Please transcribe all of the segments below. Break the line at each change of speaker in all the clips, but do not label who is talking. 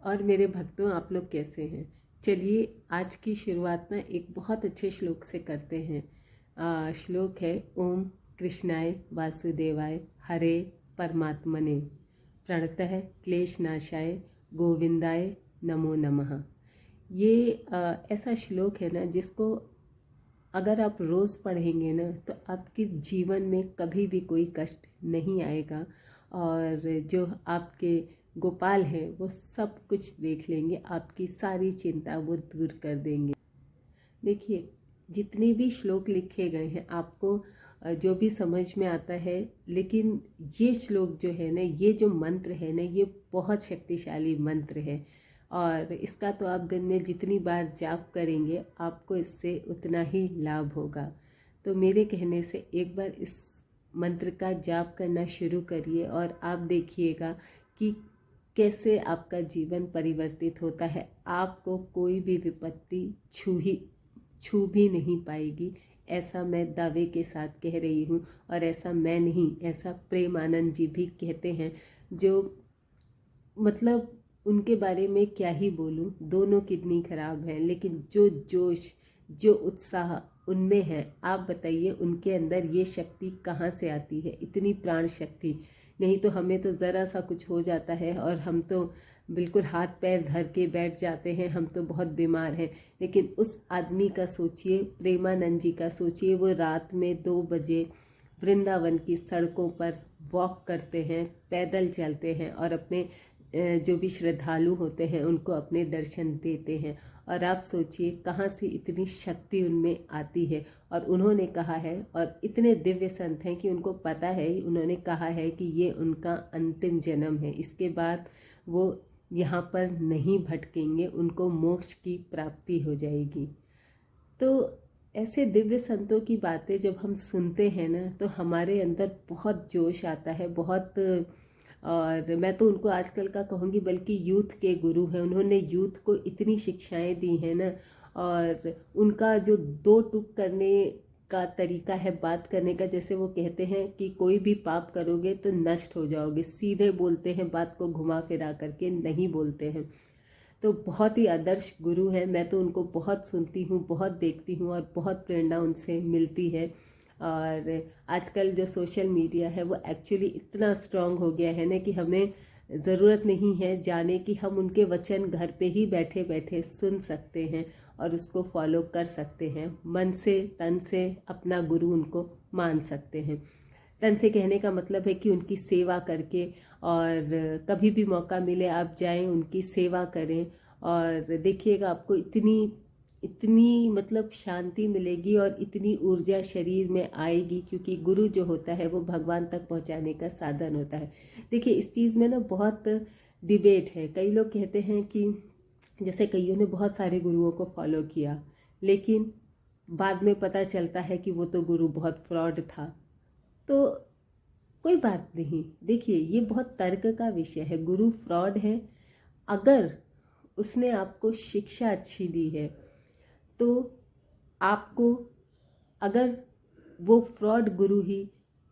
और मेरे भक्तों, आप लोग कैसे हैं? चलिए आज की शुरुआत ना एक बहुत अच्छे श्लोक से करते हैं। श्लोक है, ओम कृष्णाय वासुदेवाय हरे परमात्मने प्रणतः क्लेशनाशाय गोविंदाय नमो नमः। ये ऐसा श्लोक है ना जिसको अगर आप रोज़ पढ़ेंगे ना तो आपके जीवन में कभी भी कोई कष्ट नहीं आएगा। और जो आपके गोपाल हैं वो सब कुछ देख लेंगे, आपकी सारी चिंता वो दूर कर देंगे। देखिए, जितने भी श्लोक लिखे गए हैं आपको जो भी समझ में आता है, लेकिन ये श्लोक जो है ना, ये जो मंत्र है ना, ये बहुत शक्तिशाली मंत्र है। और इसका तो आप दिन में जितनी बार जाप करेंगे आपको इससे उतना ही लाभ होगा। तो मेरे कहने से एक बार इस मंत्र का जाप करना शुरू करिए और आप देखिएगा कि कैसे आपका जीवन परिवर्तित होता है। आपको कोई भी विपत्ति छू भी नहीं पाएगी, ऐसा मैं दावे के साथ कह रही हूँ। और ऐसा मैं नहीं, ऐसा प्रेमानंद जी भी कहते हैं, जो मतलब उनके बारे में क्या ही बोलूं, दोनों किडनी खराब हैं लेकिन जो जोश जो उत्साह उनमें है, आप बताइए उनके अंदर ये शक्ति कहाँ से आती है, इतनी प्राण शक्ति। नहीं तो हमें तो ज़रा सा कुछ हो जाता है और हम तो बिल्कुल हाथ पैर धर के बैठ जाते हैं, हम तो बहुत बीमार हैं। लेकिन उस आदमी का सोचिए, प्रेमानंद जी का सोचिए, वो रात में 2 बजे वृंदावन की सड़कों पर वॉक करते हैं, पैदल चलते हैं और अपने जो भी श्रद्धालु होते हैं उनको अपने दर्शन देते हैं। और आप सोचिए कहाँ से इतनी शक्ति उनमें आती है। और उन्होंने कहा है, और इतने दिव्य संत हैं कि उनको पता है, उन्होंने कहा है कि ये उनका अंतिम जन्म है, इसके बाद वो यहाँ पर नहीं भटकेंगे, उनको मोक्ष की प्राप्ति हो जाएगी। तो ऐसे दिव्य संतों की बातें जब हम सुनते हैं ना तो हमारे अंदर बहुत जोश आता है, बहुत। और मैं तो उनको आजकल का कहूँगी बल्कि यूथ के गुरु हैं। उन्होंने यूथ को इतनी शिक्षाएं दी हैं ना, और उनका जो दो टूक करने का तरीका है बात करने का, जैसे वो कहते हैं कि कोई भी पाप करोगे तो नष्ट हो जाओगे, सीधे बोलते हैं, बात को घुमा फिरा करके नहीं बोलते हैं। तो बहुत ही आदर्श गुरु है, मैं तो उनको बहुत सुनती हूँ, बहुत देखती हूँ और बहुत प्रेरणा उनसे मिलती है। और आजकल जो सोशल मीडिया है वो एक्चुअली इतना स्ट्रांग हो गया है ना कि हमें ज़रूरत नहीं है जाने कि हम उनके वचन घर पे ही बैठे बैठे सुन सकते हैं और उसको फॉलो कर सकते हैं, मन से तन से अपना गुरु उनको मान सकते हैं। तन से कहने का मतलब है कि उनकी सेवा करके, और कभी भी मौका मिले आप जाएं उनकी सेवा करें और देखिएगा आपको इतनी इतनी मतलब शांति मिलेगी और इतनी ऊर्जा शरीर में आएगी, क्योंकि गुरु जो होता है वो भगवान तक पहुंचाने का साधन होता है। देखिए इस चीज़ में ना बहुत डिबेट है। कई लोग कहते हैं कि जैसे कईयों ने बहुत सारे गुरुओं को फॉलो किया, लेकिन बाद में पता चलता है कि वो तो गुरु बहुत फ्रॉड था। तो कोई बात नहीं, देखिए ये बहुत तर्क का विषय है। गुरु फ्रॉड है, अगर उसने आपको शिक्षा अच्छी दी है तो आपको, अगर वो फ्रॉड गुरु ही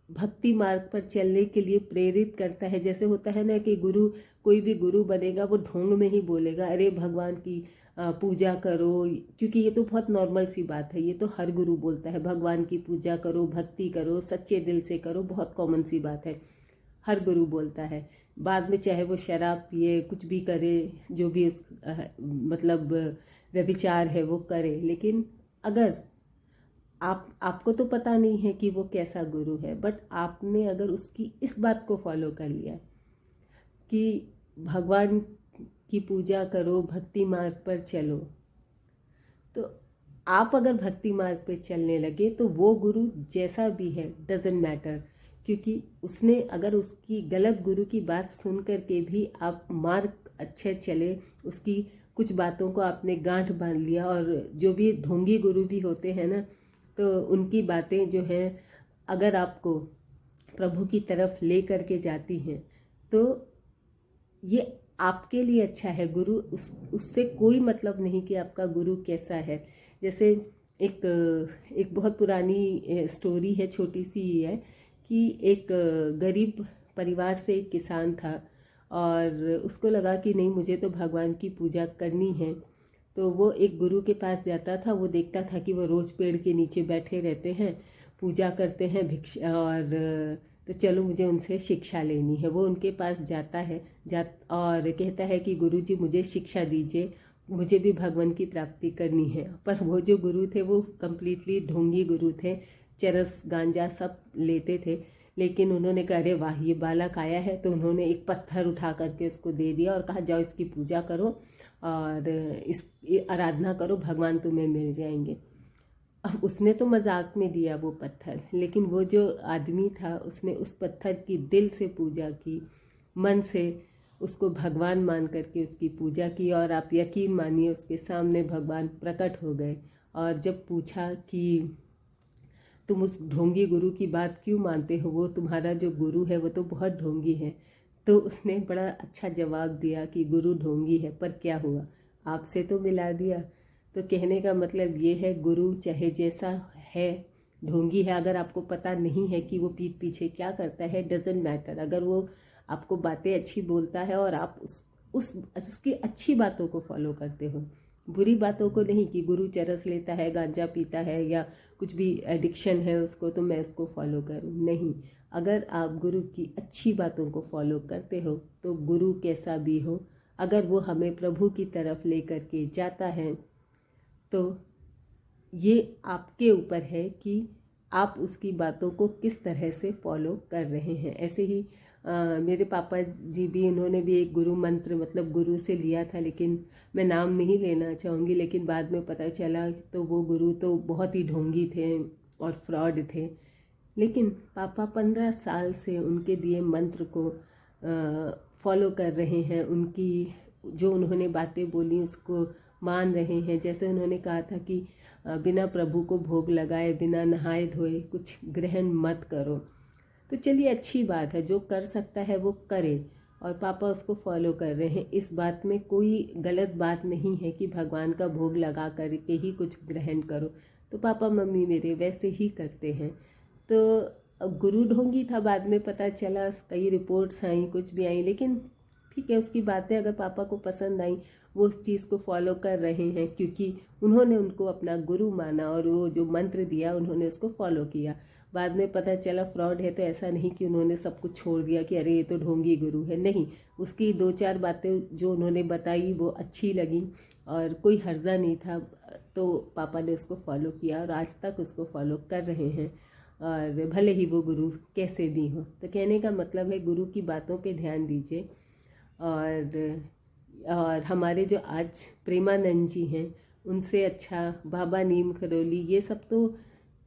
भक्ति मार्ग पर चलने के लिए प्रेरित करता है, जैसे होता है ना कि गुरु, कोई भी गुरु बनेगा वो ढोंग में ही बोलेगा, अरे भगवान की पूजा करो, क्योंकि ये तो बहुत नॉर्मल सी बात है, ये तो हर गुरु बोलता है, भगवान की पूजा करो, भक्ति करो, सच्चे दिल से करो, बहुत कॉमन सी बात है, हर गुरु बोलता है। बाद में चाहे वो शराब पिए, कुछ भी करे, जो भी उस मतलब व्यभिचार है वो करे, लेकिन अगर आपको तो पता नहीं है कि वो कैसा गुरु है, बट आपने अगर उसकी इस बात को फॉलो कर लिया कि भगवान की पूजा करो, भक्ति मार्ग पर चलो, तो आप अगर भक्ति मार्ग पे चलने लगे तो वो गुरु जैसा भी है डजेंट मैटर, क्योंकि उसने, अगर उसकी गलत गुरु की बात सुन करके भी आप मार्ग अच्छे चले, उसकी कुछ बातों को आपने गांठ बांध लिया, और जो भी ढोंगी गुरु भी होते हैं ना, तो उनकी बातें जो हैं अगर आपको प्रभु की तरफ ले करके जाती हैं तो ये आपके लिए अच्छा है। गुरु उससे कोई मतलब नहीं कि आपका गुरु कैसा है। जैसे एक एक बहुत पुरानी स्टोरी है, छोटी सी ही है, कि एक गरीब परिवार से एक किसान था और उसको लगा कि नहीं, मुझे तो भगवान की पूजा करनी है। तो वो एक गुरु के पास जाता था। वो देखता था कि वो रोज़ पेड़ के नीचे बैठे रहते हैं, पूजा करते हैं, भिक्षा, और तो चलो मुझे उनसे शिक्षा लेनी है। वो उनके पास जाता है और कहता है कि गुरुजी मुझे शिक्षा दीजिए, मुझे भी भगवान की प्राप्ति करनी है। पर वो जो गुरु थे वो कम्प्लीटली ढोंगी गुरु थे, चरस गांजा सब लेते थे। लेकिन उन्होंने कहा अरे वाह, ये बालक आया है, तो उन्होंने एक पत्थर उठा करके उसको दे दिया और कहा जाओ इसकी पूजा करो और इस आराधना करो, भगवान तुम्हें मिल जाएंगे। अब उसने तो मजाक में दिया वो पत्थर, लेकिन वो जो आदमी था उसने उस पत्थर की दिल से पूजा की, मन से उसको भगवान मान करके उसकी पूजा की। और आप यकीन मानिए उसके सामने भगवान प्रकट हो गए। और जब पूछा कि तुम उस ढोंगी गुरु की बात क्यों मानते हो, वो तुम्हारा जो गुरु है वो तो बहुत ढोंगी है, तो उसने बड़ा अच्छा जवाब दिया कि गुरु ढोंगी है पर क्या हुआ, आपसे तो मिला दिया। तो कहने का मतलब ये है, गुरु चाहे जैसा है, ढोंगी है, अगर आपको पता नहीं है कि वो पीठ पीछे क्या करता है, डजेंट मैटर। अगर वो आपको बातें अच्छी बोलता है और आप उसकी अच्छी बातों को फॉलो करते हो, बुरी बातों को नहीं कि गुरु चरस लेता है, गांजा पीता है या कुछ भी एडिक्शन है उसको तो मैं उसको फॉलो करूं, नहीं। अगर आप गुरु की अच्छी बातों को फॉलो करते हो तो गुरु कैसा भी हो, अगर वो हमें प्रभु की तरफ लेकर के जाता है तो ये आपके ऊपर है कि आप उसकी बातों को किस तरह से फॉलो कर रहे हैं। ऐसे ही मेरे पापा जी भी, उन्होंने भी एक गुरु मंत्र मतलब गुरु से लिया था, लेकिन मैं नाम नहीं लेना चाहूँगी, लेकिन बाद में पता चला तो वो गुरु तो बहुत ही ढोंगी थे और फ्रॉड थे। लेकिन पापा 15 साल से उनके दिए मंत्र को फॉलो कर रहे हैं, उनकी जो उन्होंने बातें बोली उसको मान रहे हैं। जैसे उन्होंने कहा था कि बिना प्रभु को भोग लगाए, बिना नहाए धोए कुछ ग्रहण मत करो। तो चलिए अच्छी बात है, जो कर सकता है वो करे, और पापा उसको फॉलो कर रहे हैं। इस बात में कोई गलत बात नहीं है कि भगवान का भोग लगा करके ही कुछ ग्रहण करो। तो पापा मम्मी मेरे वैसे ही करते हैं। तो गुरु ढोंगी था, बाद में पता चला, कई रिपोर्ट्स आई, कुछ भी आई, लेकिन ठीक है, उसकी बातें अगर पापा को पसंद आई, वो उस चीज़ को फॉलो कर रहे हैं क्योंकि उन्होंने उनको अपना गुरु माना और वो जो मंत्र दिया उन्होंने उसको फॉलो किया। बाद में पता चला फ्रॉड है, तो ऐसा नहीं कि उन्होंने सब कुछ छोड़ दिया कि अरे ये तो ढोंगी गुरु है, नहीं। उसकी 2-4 बातें जो उन्होंने बताई वो अच्छी लगी और कोई हर्जा नहीं था, तो पापा ने उसको फॉलो किया और आज तक उसको फॉलो कर रहे हैं, और भले ही वो गुरु कैसे भी हो। तो कहने का मतलब है, गुरु की बातों पे ध्यान दीजिए। और हमारे जो आज प्रेमानंद जी हैं, उनसे अच्छा बाबा नीम खरोली, ये सब तो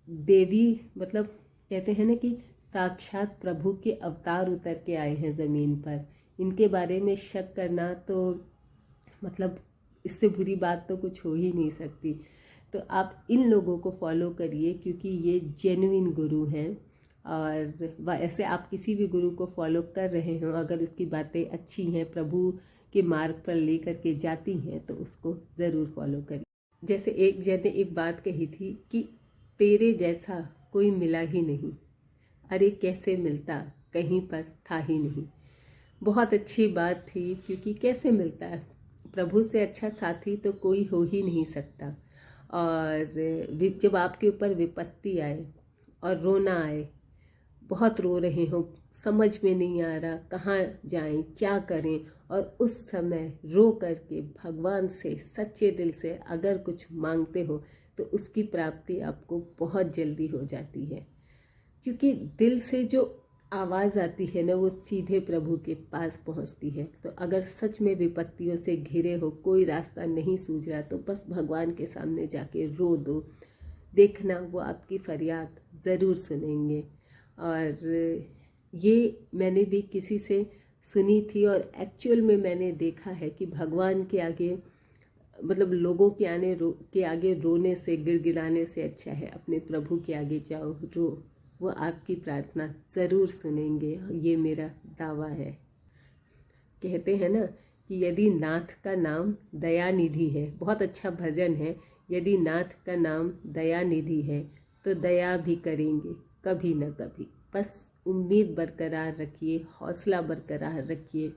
देवी मतलब कहते हैं ना कि साक्षात प्रभु के अवतार उतर के आए हैं ज़मीन पर। इनके बारे में शक करना तो मतलब इससे बुरी बात तो कुछ हो ही नहीं सकती। तो आप इन लोगों को फॉलो करिए क्योंकि ये जेन्युइन गुरु हैं। और ऐसे आप किसी भी गुरु को फॉलो कर रहे हो, अगर उसकी बातें अच्छी हैं, प्रभु के मार्ग पर लेकर के जाती हैं, तो उसको ज़रूर फॉलो करिए। जैसे एक जन ने एक बात कही थी कि तेरे जैसा कोई मिला ही नहीं, अरे कैसे मिलता, कहीं पर था ही नहीं। बहुत अच्छी बात थी क्योंकि कैसे मिलता है, प्रभु से अच्छा साथी तो कोई हो ही नहीं सकता। और जब आपके ऊपर विपत्ति आए और रोना आए, बहुत रो रहे हो, समझ में नहीं आ रहा कहाँ जाएं, क्या करें, और उस समय रो करके भगवान से सच्चे दिल से अगर कुछ मांगते हो तो उसकी प्राप्ति आपको बहुत जल्दी हो जाती है। क्योंकि दिल से जो आवाज़ आती है ना, वो सीधे प्रभु के पास पहुंचती है। तो अगर सच में विपत्तियों से घिरे हो, कोई रास्ता नहीं सूझ रहा, तो बस भगवान के सामने जाके रो दो, देखना वो आपकी फरियाद ज़रूर सुनेंगे। और ये मैंने भी किसी से सुनी थी और एक्चुअल में मैंने देखा है कि भगवान के आगे मतलब लोगों के आगे रोने से, गिड़गिड़ाने से अच्छा है अपने प्रभु के आगे जाओ, रो, वो आपकी प्रार्थना ज़रूर सुनेंगे। ये मेरा दावा है। कहते हैं ना कि यदि नाथ का नाम दयानिधि है, बहुत अच्छा भजन है, यदि नाथ का नाम दयानिधि है तो दया भी करेंगे कभी न कभी। बस उम्मीद बरकरार रखिए, हौसला बरकरार रखिए,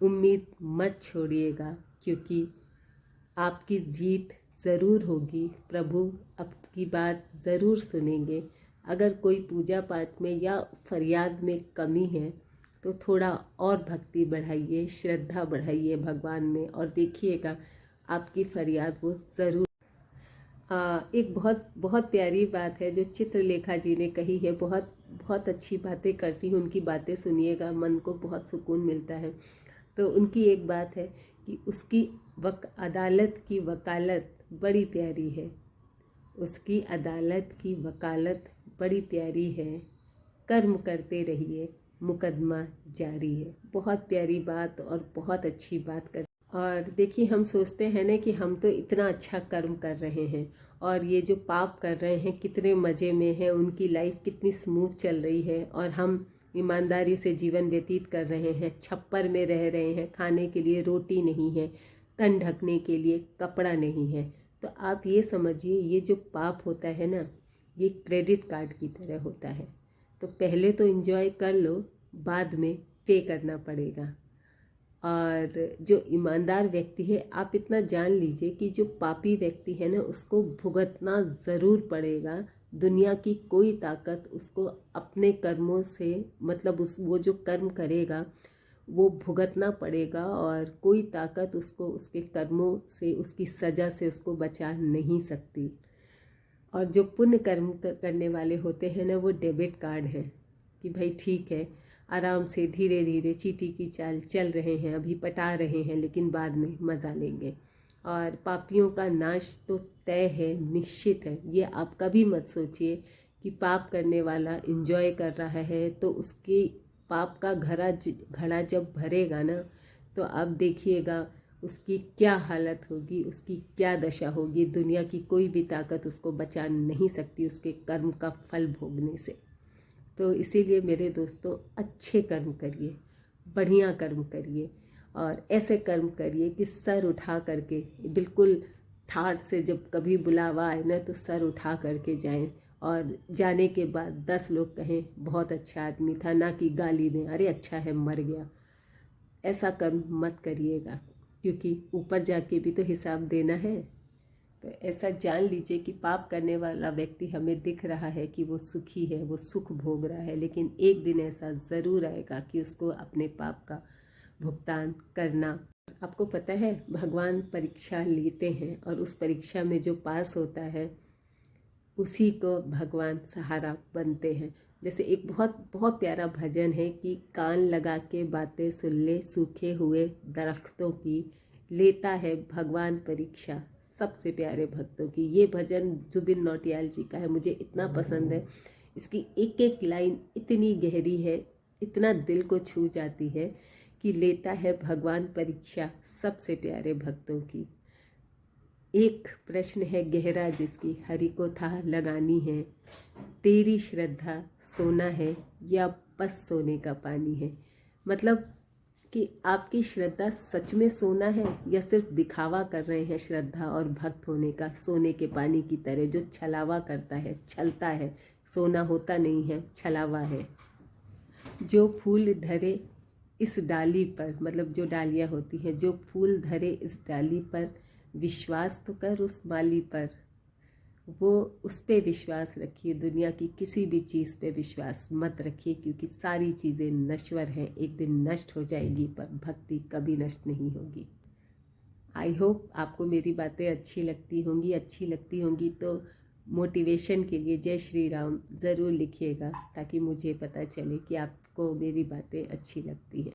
उम्मीद मत छोड़िएगा, क्योंकि आपकी जीत ज़रूर होगी। प्रभु आपकी बात ज़रूर सुनेंगे। अगर कोई पूजा पाठ में या फरियाद में कमी है तो थोड़ा और भक्ति बढ़ाइए, श्रद्धा बढ़ाइए भगवान में, और देखिएगा आपकी फरियाद वो ज़रूर। एक बहुत बहुत प्यारी बात है जो चित्रलेखा जी ने कही है। बहुत बहुत अच्छी बातें करती हूँ, उनकी बातें सुनिएगा, मन को बहुत सुकून मिलता है। तो उनकी एक बात है कि उसकी अदालत की वकालत बड़ी प्यारी है, उसकी अदालत की वकालत बड़ी प्यारी है, कर्म करते रहिए, मुकदमा जारी है। बहुत प्यारी बात और बहुत अच्छी बात कर। और देखिए, हम सोचते हैं ना कि हम तो इतना अच्छा कर्म कर रहे हैं और ये जो पाप कर रहे हैं कितने मज़े में हैं, उनकी लाइफ कितनी स्मूथ चल रही है और हम ईमानदारी से जीवन व्यतीत कर रहे हैं, छप्पर में रह रहे हैं, खाने के लिए रोटी नहीं है, तन ढकने के लिए कपड़ा नहीं है। तो आप ये समझिए, ये जो पाप होता है ना, ये क्रेडिट कार्ड की तरह होता है। तो पहले तो एंजॉय कर लो, बाद में पे करना पड़ेगा। और जो ईमानदार व्यक्ति है, आप इतना जान लीजिए कि जो पापी व्यक्ति है ना, उसको भुगतना ज़रूर पड़ेगा। दुनिया की कोई ताकत उसको अपने कर्मों से, मतलब वो जो कर्म करेगा वो भुगतना पड़ेगा, और कोई ताकत उसको उसके कर्मों से, उसकी सज़ा से उसको बचा नहीं सकती। और जो पुण्य कर्म करने वाले होते हैं ना, वो डेबिट कार्ड है कि भाई ठीक है, आराम से धीरे धीरे चींटी की चाल चल रहे हैं, अभी पटा रहे हैं, लेकिन बाद में मज़ा लेंगे। और पापियों का नाश तो तय है, निश्चित है। ये आप कभी मत सोचिए कि पाप करने वाला एंजॉय कर रहा है तो उसकी पाप का घड़ा जब भरेगा ना, तो आप देखिएगा उसकी क्या हालत होगी, उसकी क्या दशा होगी। दुनिया की कोई भी ताकत उसको बचा नहीं सकती उसके कर्म का फल भोगने से। तो इसीलिए मेरे दोस्तों, अच्छे कर्म करिए, बढ़िया कर्म करिए, और ऐसे कर्म करिए कि सर उठा करके, बिल्कुल ठाठ से, जब कभी बुलावा आए ना तो सर उठा करके जाएं, और जाने के बाद 10 लोग कहें बहुत अच्छा आदमी था, ना कि गाली दें अरे अच्छा है मर गया। ऐसा कर्म मत करिएगा, क्योंकि ऊपर जाके भी तो हिसाब देना है। तो ऐसा जान लीजिए कि पाप करने वाला व्यक्ति हमें दिख रहा है कि वो सुखी है, वो सुख भोग रहा है, लेकिन एक दिन ऐसा ज़रूर आएगा कि उसको अपने पाप का भुगतान करना। आपको पता है, भगवान परीक्षा लेते हैं और उस परीक्षा में जो पास होता है उसी को भगवान सहारा बनते हैं। जैसे एक बहुत बहुत प्यारा भजन है कि कान लगा के बातें सुन ले सूखे हुए दरख्तों की, लेता है भगवान परीक्षा सबसे प्यारे भक्तों की। ये भजन जुबिन नौटियाल जी का है, मुझे इतना पसंद है। इसकी एक एक लाइन इतनी गहरी है, इतना दिल को छू जाती है कि लेता है भगवान परीक्षा सबसे प्यारे भक्तों की। एक प्रश्न है गहरा जिसकी हरि को था लगानी है, तेरी श्रद्धा सोना है या बस सोने का पानी है। मतलब कि आपकी श्रद्धा सच में सोना है या सिर्फ दिखावा कर रहे हैं श्रद्धा और भक्त होने का, सोने के पानी की तरह जो छलावा करता है, छलता है। सोना होता नहीं है, छलावा है। जो फूल धरे इस डाली पर, मतलब जो डालियाँ होती हैं, जो फूल धरे इस डाली पर, विश्वास तो कर उस माली पर। वो उस पे विश्वास रखिए, दुनिया की किसी भी चीज़ पे विश्वास मत रखिए, क्योंकि सारी चीज़ें नश्वर हैं, एक दिन नष्ट हो जाएगी, पर भक्ति कभी नष्ट नहीं होगी। आई होप आपको मेरी बातें अच्छी लगती होंगी तो मोटिवेशन के लिए जय श्री राम ज़रूर लिखिएगा, ताकि मुझे पता चले कि आपको मेरी बातें अच्छी लगती हैं।